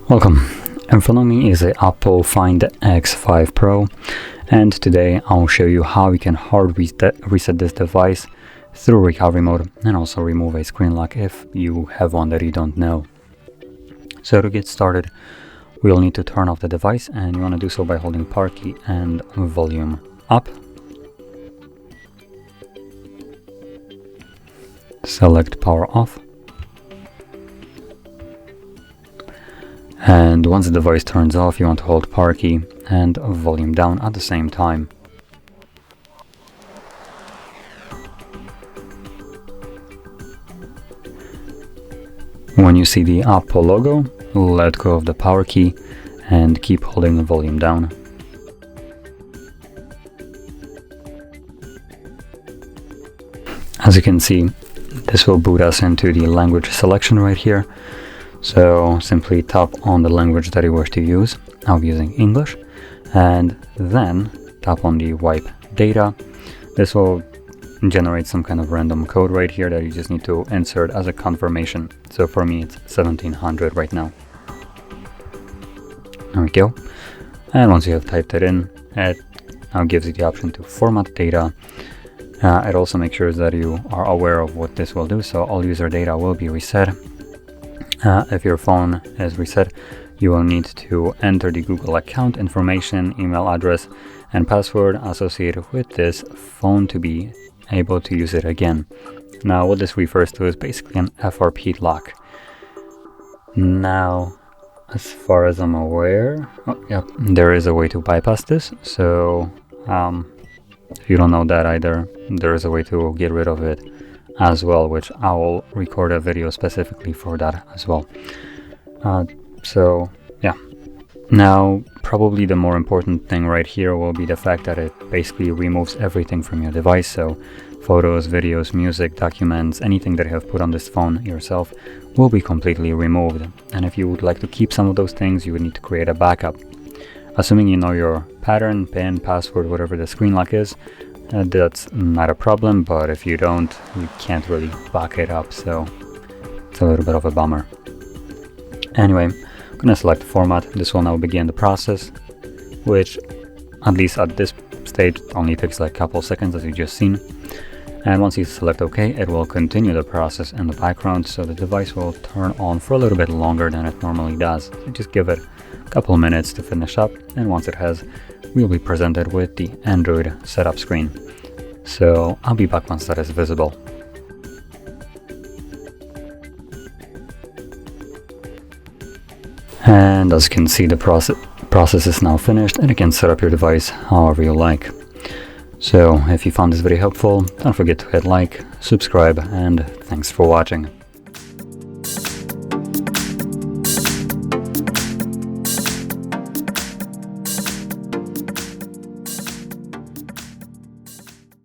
Welcome. In front of me is a OPPO Find X5 Pro, and today I'll show you how you can hard reset this device through recovery mode and also remove a screen lock if you have one that you don't know. So to get started, we'll need to turn off the device, and you want to do so by holding power key and volume up. Select power off. And once the device turns off, you want to hold power key and volume down at the same time. When you see the OPPO logo, let go of the power key and keep holding the volume down. As you can see, this will boot us into the language selection right here. So simply tap on the language that you wish to use. I'll be using English, and then tap on the wipe data. This will generate some kind of random code right here that you just need to insert as a confirmation. So for me it's 1700 right now. There we go. And once you have typed it in, it now gives you the option to format data. It also makes sure that you are aware of what this will do, so all user data will be reset. If your phone is reset, you will need to enter the Google account information, email address, and password associated with this phone to be able to use it again. Now, what this refers to is basically an FRP lock. Now, as far as I'm aware, there is a way to bypass this. So, if you don't know that either, there is a way to get rid of it as well, which I will record a video specifically for that as well. So yeah, now probably the more important thing right here will be the fact that it basically removes everything from your device. So photos, videos, music, documents, anything that you have put on this phone yourself will be completely removed. And if you would like to keep some of those things, you would need to create a backup. Assuming you know your pattern, PIN, password, whatever the screen lock is, that's not a problem, but if you don't, you can't really back it up, so it's a little bit of a bummer. Anyway, I'm gonna select format. This will now begin the process, which at least at this stage only takes like a couple seconds, as you just seen. And once you select OK, it will continue the process in the background, so the device will turn on for a little bit longer than it normally does. So just give it a couple minutes to finish up, and once it has, we'll be presented with the Android setup screen. So I'll be back once that is visible. And as you can see, the process is now finished, and you can set up your device however you like. So if you found this video helpful, don't forget to hit like, subscribe, and thanks for watching.